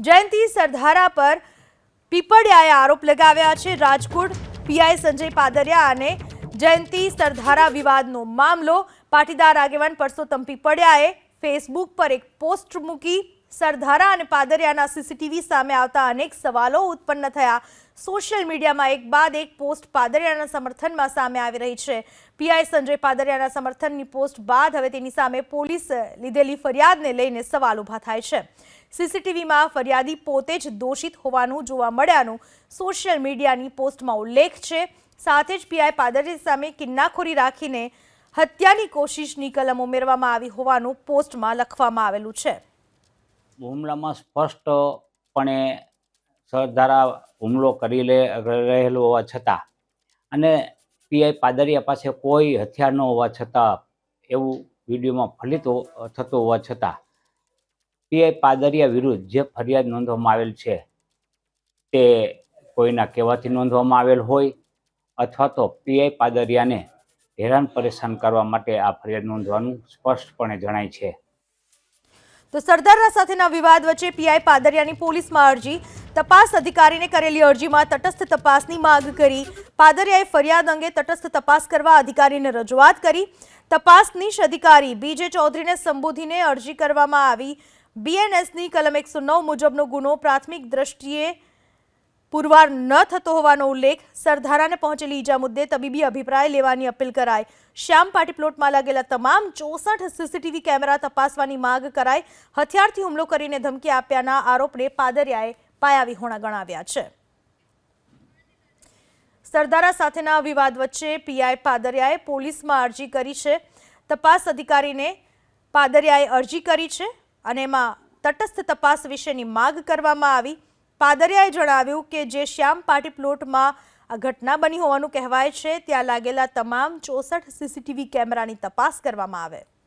જયંતી સરધારા પર પીપળિયાએ આરોપ લગાવ્યા છે। રાજકોટ પીઆઈ સંજય પાદરિયા અને જયંતી સરધારા વિવાદનો મામલો। પાટીદાર આગેવાન પરસોત્તમ પીપળિયાએ ફેસબુક પર એક પોસ્ટ મૂકી। સરધારા અને પાદરિયાના સીસીટીવી સામે આવતા અનેક સવાલો ઉત્પન્ન થયા। સોશિયલ મીડિયામાં એક બાદ એક પોસ્ટ પાદરિયાના સમર્થનમાં સામે આવી રહી છે। પીઆઈ સંજય પાદરિયાના સમર્થનની પોસ્ટ બાદ હવે તેની સામે પોલીસ લીધેલી ફરિયાદને લઈને સવાલ ઊભા થાય છે। સીસીટીવીમાં ફરિયાદી પોતે જ દોષિત હોવાનું જોવા મળ્યાનું સોશિયલ મીડિયાની પોસ્ટમાં ઉલ્લેખ છે। સાથે જ પીઆઈ પાદરિયા સામે કિન્નાખોરી રાખીને હત્યાની કોશિશની કલમ ઉમેરવામાં આવી હોવાનું પોસ્ટમાં લખવામાં આવેલું છે। હુમલામાં સ્પષ્ટપણે સરધારા હુમલો કરી રહેલો હોવા છતાં અને પીઆઈ પાદરિયા પાસે કોઈ હથિયાર ન હોવા છતાં એવું વિડીયોમાં ફલિત થતું હોવા છતાં પીઆઈ પાદરિયા વિરુદ્ધ જે ફરિયાદ નોંધવામાં આવેલ છે તે કોઈના કહેવાથી નોંધવામાં આવેલ હોય અથવા તો પીઆઈ પાદરિયાને હેરાન પરેશાન કરવા માટે આ ફરિયાદ નોંધવાનું સ્પષ્ટપણે જણાય છે। તો સરદારના સાથેના વિવાદ વચ્ચે પીઆઈ પાદરિયાની પોલીસમાં અરજી। તપાસ અધિકારીને કરેલી અરજીમાં તટસ્થ તપાસની માંગ કરી। પાદરિયાએ ફરિયાદ અંગે તટસ્થ તપાસ કરવા અધિકારીને રજૂઆત કરી। તપાસનીશ અધિકારી બીજે ચૌધરીને સંબોધીને અરજી કરવામાં આવી। બીએનએસની કલમ 109 મુજબનો ગુનો પ્રાથમિક દ્રષ્ટિએ પુરવાર ન થતો હોવાનો ઉલ્લેખ। સરધારાને પહોંચેલી ઈજા મુદ્દે તબીબી અભિપ્રાય લેવાની અપીલ કરાઈ। શ્યામ પાર્ટી પ્લોટમાં લાગેલા તમામ 64 સીસીટીવી કેમેરા તપાસવાની માંગ કરાઈ। હથિયારથી હુમલો કરીને ધમકી આપ્યાના આરોપને પાદરિયાએ પાયાવિહોણા ગણાવ્યા છે। સરદારા સાથેના વિવાદ વચ્ચે પીઆઈ પાદરિયાએ પોલીસમાં અરજી કરી છે। તપાસ અધિકારીને પાદરિયાએ અરજી કરી છે અને એમાં તટસ્થ તપાસ વિશેની માંગ કરવામાં આવી। પાદરિયાએ જણાવ્યું કે જે શ્યામ પાર્ટી પ્લોટમાં આ ઘટના બની હોવાનું કહેવાય છે ત્યાં લાગેલા તમામ 64 સીસીટીવી કેમેરાની તપાસ કરવામાં આવે।